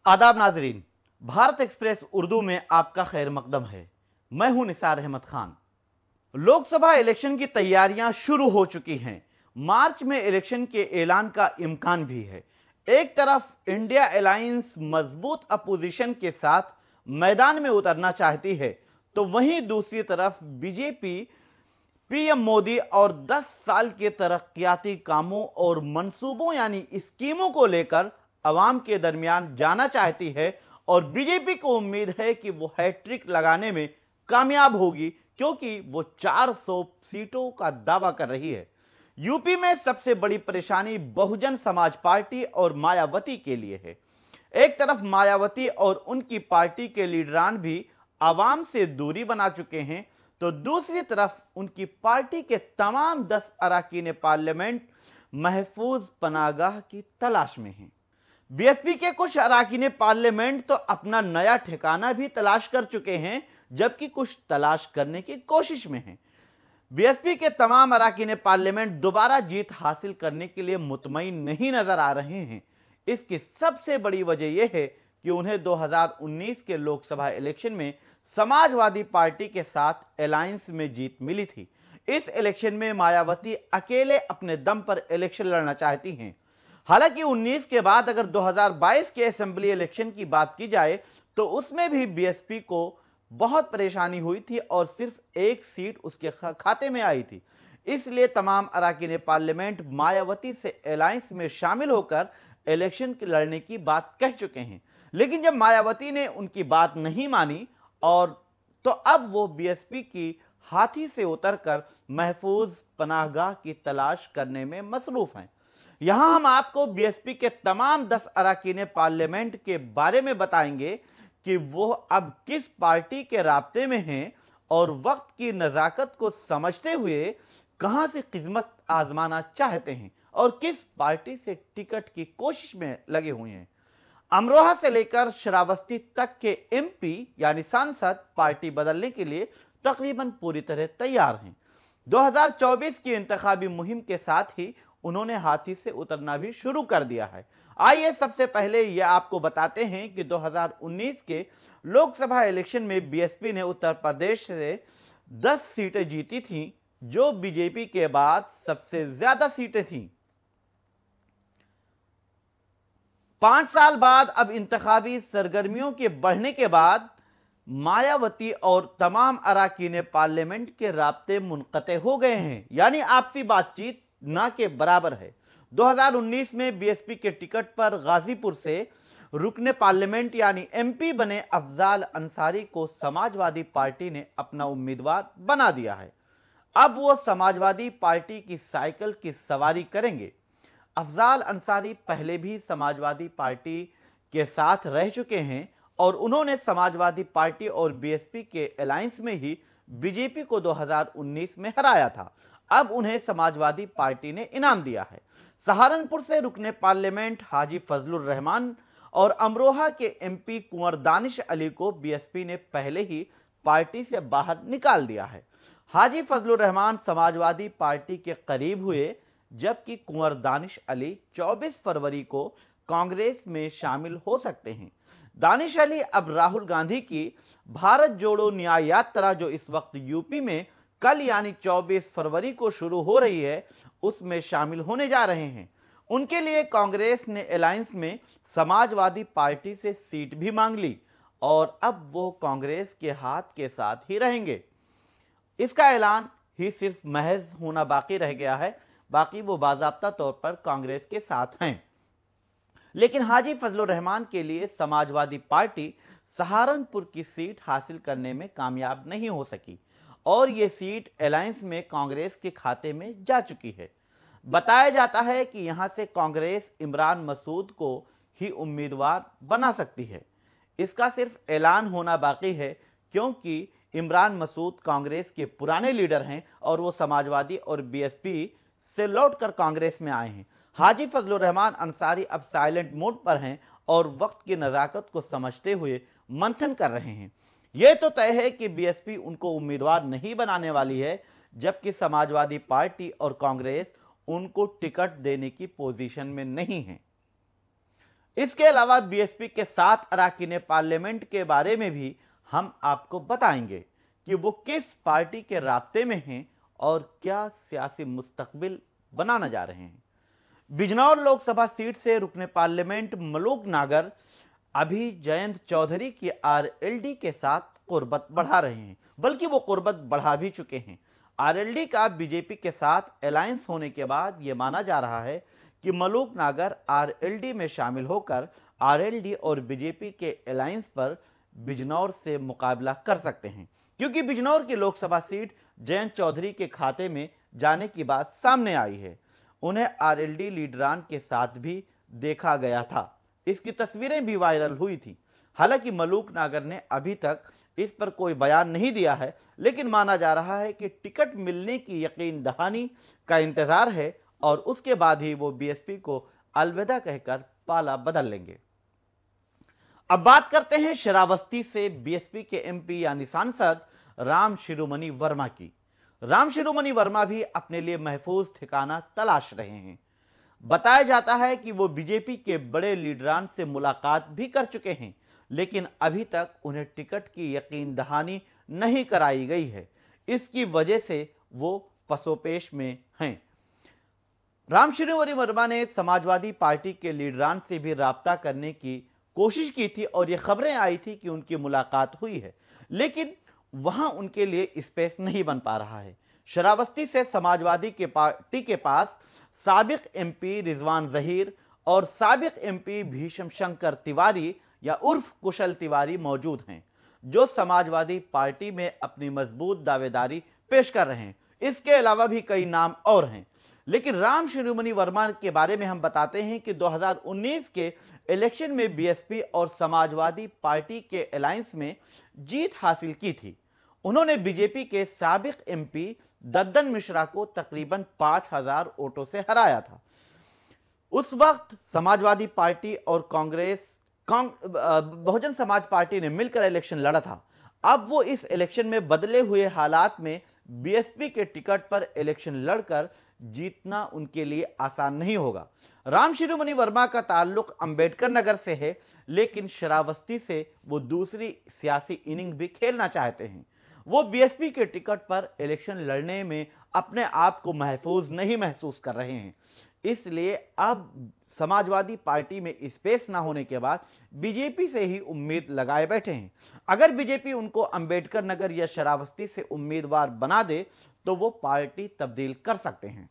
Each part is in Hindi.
आदाब नाजरीन, भारत एक्सप्रेस उर्दू में आपका खैर मकदम है। मैं हूं निसार अहमद खान। लोकसभा इलेक्शन की तैयारियां शुरू हो चुकी हैं। मार्च में इलेक्शन के ऐलान का इम्कान भी है। एक तरफ इंडिया अलायंस मजबूत अपोजिशन के साथ मैदान में उतरना चाहती है, तो वहीं दूसरी तरफ बीजेपी पीएम मोदी और 10 साल के तरक्याती कामों और मंसूबों यानी स्कीमों को लेकर अवाम के दरमियान जाना चाहती है। और बीजेपी को उम्मीद है कि वो हैट्रिक लगाने में कामयाब होगी, क्योंकि वो 400 सीटों का दावा कर रही है। यूपी में सबसे बड़ी परेशानी बहुजन समाज पार्टी और मायावती के लिए है। एक तरफ मायावती और उनकी पार्टी के लीडरान भी आवाम से दूरी बना चुके हैं, तो दूसरी तरफ उनकी पार्टी के तमाम 10 अरकान पार्लियामेंट महफूज पनागाह की तलाश में हैं। बीएसपी के कुछ अरकान पार्लियामेंट तो अपना नया ठिकाना भी तलाश कर चुके हैं, जबकि कुछ तलाश करने की कोशिश में हैं। बीएसपी के तमाम अरकान पार्लियामेंट दोबारा जीत हासिल करने के लिए मुतमईन नहीं नजर आ रहे हैं। इसकी सबसे बड़ी वजह यह है कि उन्हें 2019 के लोकसभा इलेक्शन में समाजवादी पार्टी के साथ अलायंस में जीत मिली थी। इस इलेक्शन में मायावती अकेले अपने दम पर इलेक्शन लड़ना चाहती हैं। हालांकि 19 के बाद अगर 2022 के असेंबली इलेक्शन की बात की जाए, तो उसमें भी बीएसपी को बहुत परेशानी हुई थी और सिर्फ एक सीट उसके खाते में आई थी। इसलिए तमाम अरकान पार्लियामेंट मायावती से अलायंस में शामिल होकर इलेक्शन लड़ने की बात कह चुके हैं। लेकिन जब मायावती ने उनकी बात नहीं मानी, और तो अब वो बीएसपी की हाथी से उतरकर महफूज पनाहगाह की तलाश करने में मसरूफ हैं। यहां हम आपको बीएसपी के तमाम 10 अरकान पार्लियामेंट के बारे में बताएंगे कि वो अब किस पार्टी के राब्ते में हैं और वक्त की नजाकत को समझते हुए कहां से किस्मत आजमाना चाहते हैं और किस पार्टी से टिकट की कोशिश में लगे हुए हैं। अमरोहा से लेकर श्रावस्ती तक के एमपी यानी सांसद पार्टी बदलने के लिए तकरीबन पूरी तरह तैयार हैं। 2024 की इंतखाबी मुहिम के साथ ही उन्होंने हाथी से उतरना भी शुरू कर दिया है। आइए सबसे पहले यह आपको बताते हैं कि 2019 के लोकसभा इलेक्शन में बीएसपी ने उत्तर प्रदेश से 10 सीटें जीती थीं, जो बीजेपी के बाद सबसे ज्यादा सीटें थीं। 5 साल बाद अब इंतखाबी सरगर्मियों के बढ़ने के बाद मायावती और तमाम अरकान पार्लियामेंट के राब्ते मुनक़ते हो गए हैं, यानी आपसी बातचीत ना के बराबर है। 2019 में बीएसपी के टिकट पर गाजीपुर से रुकने पार्लियामेंट यानी एमपी बने अफजाल अंसारी को समाजवादी पार्टी ने अपना उम्मीदवार बना दिया है। अब वो समाजवादी पार्टी की साइकिल की सवारी करेंगे। अफजाल अंसारी पहले भी समाजवादी पार्टी के साथ रह चुके हैं और उन्होंने समाजवादी पार्टी और बीएसपी के अलायंस में ही बीजेपी को 2019 में हराया था। अब उन्हें समाजवादी पार्टी ने इनाम दिया है। सहारनपुर से रुकने पार्लियामेंट हाजी फजलुर रहमान और अमरोहा के एमपी कुंवर दानिश अली को बीएसपी ने पहले ही पार्टी से बाहर निकाल दिया है। हाजी फजलुर रहमान समाजवादी पार्टी के करीब हुए, जबकि कुंवर दानिश अली 24 फरवरी को कांग्रेस में शामिल हो सकते हैं। दानिश अली अब राहुल गांधी की भारत जोड़ो न्याय यात्रा, जो इस वक्त यूपी में कल यानी 24 फरवरी को शुरू हो रही है, उसमें शामिल होने जा रहे हैं। उनके लिए कांग्रेस ने अलायंस में समाजवादी पार्टी से सीट भी मांग ली और अब वो कांग्रेस के हाथ के साथ ही रहेंगे। इसका ऐलान ही सिर्फ महज होना बाकी रह गया है, बाकी वो बाज़ाब्ता तौर पर कांग्रेस के साथ हैं। लेकिन हाजी फजलुर रहमान के लिए समाजवादी पार्टी सहारनपुर की सीट हासिल करने में कामयाब नहीं हो सकी और ये सीट अलायंस में कांग्रेस के खाते में जा चुकी है। बताया जाता है कि यहां से कांग्रेस इमरान मसूद को ही उम्मीदवार बना सकती है। इसका सिर्फ ऐलान होना बाकी है, क्योंकि इमरान मसूद कांग्रेस के पुराने लीडर हैं और वो समाजवादी और बीएसपी से लौटकर कांग्रेस में आए हैं। हाजी फजलुर रहमान अंसारी अब साइलेंट मोड पर हैं और वक्त की नज़ाकत को समझते हुए मंथन कर रहे हैं। यह तो तय है कि बीएसपी उनको उम्मीदवार नहीं बनाने वाली है, जबकि समाजवादी पार्टी और कांग्रेस उनको टिकट देने की पोजीशन में नहीं है। इसके अलावा बीएसपी के 7 अरकान पार्लियामेंट के बारे में भी हम आपको बताएंगे कि वो किस पार्टी के राब्ते में हैं और क्या सियासी मुस्तकबिल बनाना जा रहे हैं। बिजनौर लोकसभा सीट से रुकने पार्लियामेंट मलूक नागर अभी जयंत चौधरी की आरएलडी के साथ कुर्बत बढ़ा रहे हैं, बल्कि वो कुर्बत बढ़ा भी चुके हैं। आरएलडी का बीजेपी के साथ अलायंस होने के बाद यह माना जा रहा है कि मलूक नागर आरएलडी में शामिल होकर आरएलडी और बीजेपी के अलायंस पर बिजनौर से मुकाबला कर सकते हैं, क्योंकि बिजनौर की लोकसभा सीट जयंत चौधरी के खाते में जाने की बात सामने आई है। उन्हें आरएलडी लीडरान के साथ भी देखा गया था, इसकी तस्वीरें भी वायरल हुई थी। हालांकि मलूक नागर ने अभी तक इस पर कोई बयान नहीं दिया है, लेकिन माना जा रहा है कि टिकट मिलने की यकीन दहानी का इंतजार है और उसके बाद ही वो बीएसपी को अलविदा कहकर पाला बदल लेंगे। अब बात करते हैं श्रावस्ती से बीएसपी के एमपी यानी सांसद राम शिरोमणि वर्मा की। राम शिरोमणि वर्मा भी अपने लिए महफूज ठिकाना तलाश रहे हैं। बताया जाता है कि वो बीजेपी के बड़े लीडरान से मुलाकात भी कर चुके हैं, लेकिन अभी तक उन्हें टिकट की यकीन दहानी नहीं कराई गई है। इसकी वजह से वो पसोपेश में हैं। राम शिरोमणि वर्मा ने समाजवादी पार्टी के लीडरान से भी राब्ता करने की कोशिश की थी और ये खबरें आई थी कि उनकी मुलाकात हुई है, लेकिन वहां उनके लिए स्पेस नहीं बन पा रहा है। श्रावस्ती से समाजवादी के पार्टी के पास साबिक एमपी रिजवान जहीर और साबिक एमपी भीषम शंकर तिवारी या उर्फ कुशल तिवारी मौजूद हैं, जो समाजवादी पार्टी में अपनी मजबूत दावेदारी पेश कर रहे हैं। इसके अलावा भी कई नाम और हैं, लेकिन राम शिरोमणि वर्मा के बारे में हम बताते हैं कि 2019 के इलेक्शन में बीएसपी और समाजवादी पार्टी के अलायंस में जीत हासिल की थी। उन्होंने बीजेपी के साबिक एमपी दद्दन मिश्रा को तकरीबन 5000 वोटों से हराया था। उस वक्त समाजवादी पार्टी और बहुजन समाज पार्टी ने मिलकर इलेक्शन लड़ा था। अब वो इस इलेक्शन में बदले हुए हालात में बीएसपी के टिकट पर इलेक्शन लड़कर जीतना उनके लिए आसान नहीं होगा। राम शिरोमणि वर्मा का ताल्लुक अंबेडकर नगर से है, लेकिन श्रावस्ती से वो दूसरी सियासी इनिंग भी खेलना चाहते हैं। वो बीएसपी के टिकट पर इलेक्शन लड़ने में अपने आप को महफूज नहीं महसूस कर रहे हैं, इसलिए अब समाजवादी पार्टी में स्पेस ना होने के बाद बीजेपी से ही उम्मीद लगाए बैठे हैं। अगर बीजेपी उनको अंबेडकर नगर या श्रावस्ती से उम्मीदवार बना दे तो वो पार्टी तब्दील कर सकते हैं।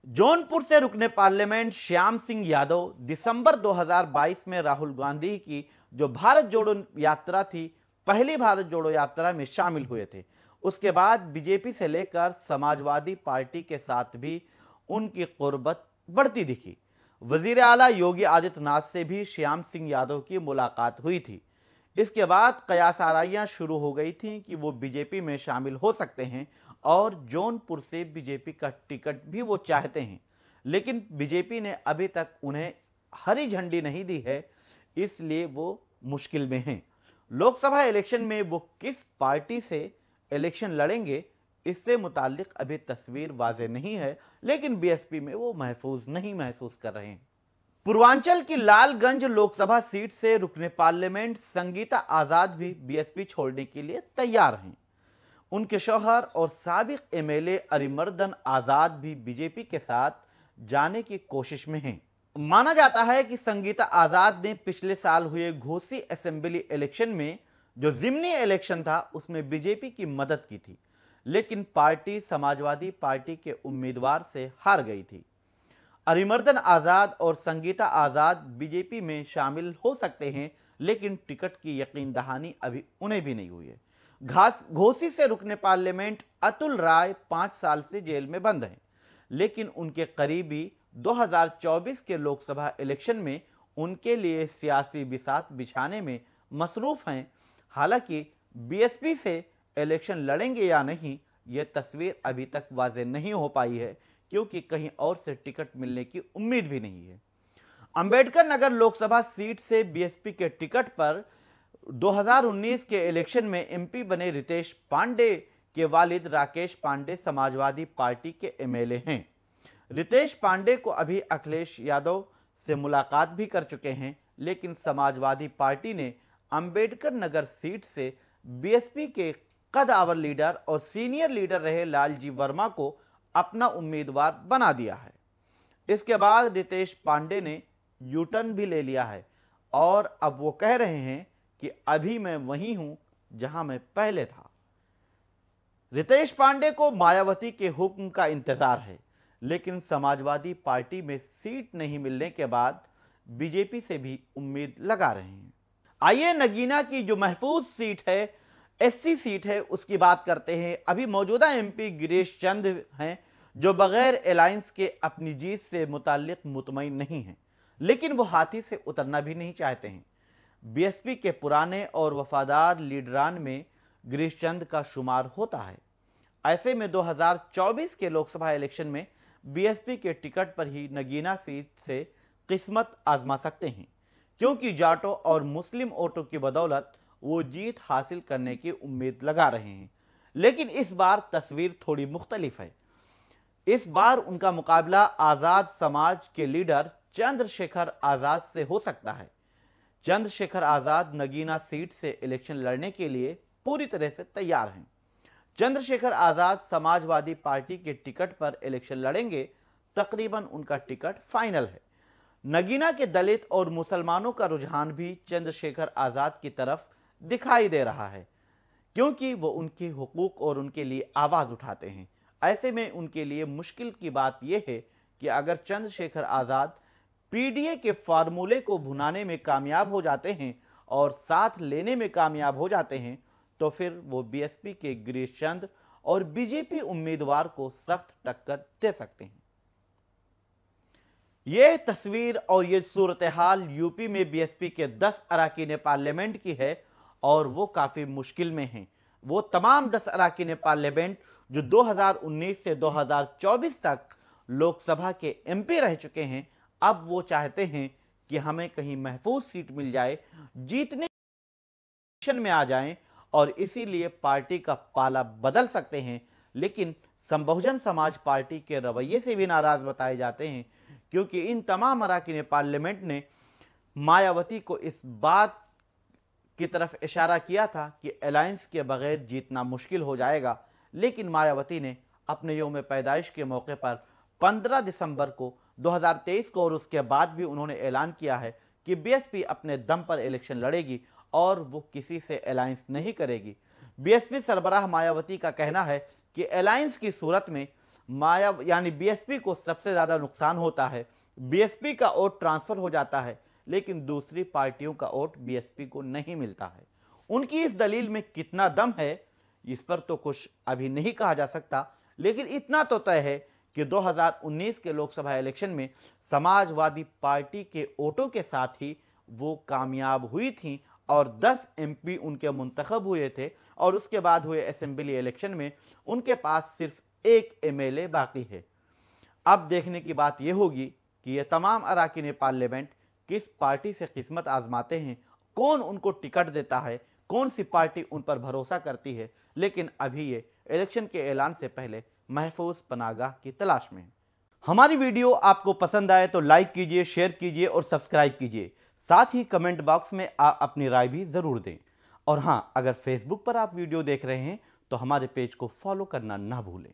जौनपुर से रुकने पार्लियामेंट श्याम सिंह यादव दिसंबर 2022 में राहुल गांधी की जो भारत जोड़ो यात्रा थी, पहली भारत जोड़ो यात्रा में शामिल हुए थे। उसके बाद बीजेपी से लेकर समाजवादी पार्टी के साथ भी उनकी कुर्बत बढ़ती दिखी। वजीर आला योगी आदित्यनाथ से भी श्याम सिंह यादव की मुलाकात हुई थी। इसके बाद कयास आराइयां शुरू हो गई थी कि वो बीजेपी में शामिल हो सकते हैं और जौनपुर से बीजेपी का टिकट भी वो चाहते हैं, लेकिन बीजेपी ने अभी तक उन्हें हरी झंडी नहीं दी है, इसलिए वो मुश्किल में हैं। लोकसभा इलेक्शन में वो किस पार्टी से इलेक्शन लड़ेंगे, इससे मुताल्लिक अभी तस्वीर वाज़ेह नहीं है, लेकिन बीएसपी में वो महफूज नहीं महसूस कर रहे हैं। पूर्वांचल की लालगंज लोकसभा सीट से रुकने पार्लियामेंट संगीता आजाद भी बीएसपी छोड़ने के लिए तैयार हैं। उनके शौहर और साबिक एमएलए अरिमर्दन आजाद भी बीजेपी के साथ जाने की कोशिश में हैं। माना जाता है कि संगीता आजाद ने पिछले साल हुए घोसी असेंबली इलेक्शन में जो जिमनी इलेक्शन था उसमें बीजेपी की मदद की थी, लेकिन पार्टी समाजवादी पार्टी के उम्मीदवार से हार गई थी। अरिमर्दन आजाद और संगीता आजाद बीजेपी में शामिल हो सकते हैं, लेकिन टिकट की यकीन दहानी अभी उन्हें भी नहीं हुई है। घोसी से रुकने पार्लियामेंट अतुल राय 5 साल से जेल में बंद हैं, लेकिन उनके करीबी 2024 के लोकसभा इलेक्शन में उनके लिए सियासी बिसात बिछाने में मसरूफ हैं। हालांकि बीएसपी से इलेक्शन लड़ेंगे या नहीं, यह तस्वीर अभी तक वाज़ेह नहीं हो पाई है, क्योंकि कहीं और से टिकट मिलने की उम्मीद भी नहीं है। अंबेडकर नगर लोकसभा सीट से बीएसपी के टिकट पर 2019 के इलेक्शन में एमपी बने रितेश पांडे के वालिद राकेश पांडे समाजवादी पार्टी के एमएलए हैं। रितेश पांडे को अभी अखिलेश यादव से मुलाकात भी कर चुके हैं, लेकिन समाजवादी पार्टी ने अंबेडकर नगर सीट से बीएसपी के कद्दावर लीडर और सीनियर लीडर रहे लालजी वर्मा को अपना उम्मीदवार बना दिया है। इसके बाद रितेश पांडे ने यू टर्न भी ले लिया है और अब वो कह रहे हैं कि अभी मैं वहीं हूं जहां मैं पहले था। रितेश पांडे को मायावती के हुक्म का इंतजार है, लेकिन समाजवादी पार्टी में सीट नहीं मिलने के बाद बीजेपी से भी उम्मीद लगा रहे हैं। आइए नगीना की जो महफूज सीट है, एससी सीट है, उसकी बात करते हैं। अभी मौजूदा एमपी गिरीश चंद हैं, जो बगैर अलायंस के अपनी जीत से मुताल्लिक मुतमईन नहीं हैं, लेकिन वो हाथी से उतरना भी नहीं चाहते हैं। बीएसपी के पुराने और वफादार लीडरान में गिरीश चंद का शुमार होता है। ऐसे में 2024 के लोकसभा इलेक्शन में बीएसपी के टिकट पर ही नगीना सीट से किस्मत आजमा सकते हैं, क्योंकि जाटों और मुस्लिम वोटों की बदौलत वो जीत हासिल करने की उम्मीद लगा रहे हैं। लेकिन इस बार तस्वीर थोड़ी मुख्तलिफ है। इस बार उनका मुकाबला आजाद समाज के लीडर चंद्रशेखर आजाद से हो सकता है। चंद्रशेखर आजाद नगीना सीट से इलेक्शन लड़ने के लिए पूरी तरह से तैयार हैं। चंद्रशेखर आजाद समाजवादी पार्टी के टिकट पर इलेक्शन लड़ेंगे। तकरीबन उनका टिकट फाइनल है। नगीना के दलित और मुसलमानों का रुझान भी चंद्रशेखर आजाद की तरफ दिखाई दे रहा है, क्योंकि वो उनके हुकूक और उनके लिए आवाज उठाते हैं। ऐसे में उनके लिए मुश्किल की बात यह है कि अगर चंद्रशेखर आजाद पीडीए के फार्मूले को भुनाने में कामयाब हो जाते हैं और साथ लेने में कामयाब हो जाते हैं, तो फिर वो बीएसपी के गिरीश चंद और बीजेपी उम्मीदवार को सख्त टक्कर दे सकते हैं। यह तस्वीर और ये सूरत हाल यूपी में बीएसपी के 10 अरकान पार्लियामेंट की है और वो काफी मुश्किल में हैं। वो तमाम 10 अरकान पार्लियामेंट जो 2019 से 2024 तक लोकसभा के एमपी रह चुके हैं, अब वो चाहते हैं कि हमें कहीं महफूज सीट मिल जाए, जीतने में आ जाएं, और इसीलिए पार्टी का पाला बदल सकते हैं। लेकिन बहुजन समाज पार्टी के रवैये से भी नाराज बताए जाते हैं, क्योंकि इन तमाम अरकान पार्लियामेंट ने मायावती को इस बात की तरफ इशारा किया था कि अलायंस के बगैर जीतना मुश्किल हो जाएगा। लेकिन मायावती ने अपने यौम पैदाइश के मौके पर 15 दिसंबर को 2023 को और उसके बाद भी उन्होंने ऐलान किया है कि बीएसपी अपने दम पर इलेक्शन लड़ेगी और वो किसी से अलायंस नहीं करेगी। बीएसपी सरबराह मायावती का कहना है कि अलायंस की सूरत में यानी बीएसपी को सबसे ज्यादा नुकसान होता है। बीएसपी का वोट ट्रांसफर हो जाता है, लेकिन दूसरी पार्टियों का वोट बीएसपी को नहीं मिलता है। उनकी इस दलील में कितना दम है, इस पर तो कुछ अभी नहीं कहा जा सकता, लेकिन इतना तो तय है कि 2019 के लोकसभा इलेक्शन में समाजवादी पार्टी के वोटों के साथ ही वो कामयाब हुई थी और 10 एमपी उनके मुंतखब हुए थे, और उसके बाद हुए असेंबली इलेक्शन में उनके पास सिर्फ एक एमएलए बाकी है। अब देखने की बात यह होगी कि ये तमाम अरकान पार्लियामेंट किस पार्टी से किस्मत आजमाते हैं, कौन उनको टिकट देता है, कौन सी पार्टी उन पर भरोसा करती है। लेकिन अभी ये इलेक्शन के ऐलान से पहले महफूज पनागाह की तलाश में है। हमारी वीडियो आपको पसंद आए तो लाइक कीजिए, शेयर कीजिए और सब्सक्राइब कीजिए। साथ ही कमेंट बॉक्स में आप अपनी राय भी जरूर दें। और हाँ, अगर फेसबुक पर आप वीडियो देख रहे हैं तो हमारे पेज को फॉलो करना ना भूलें।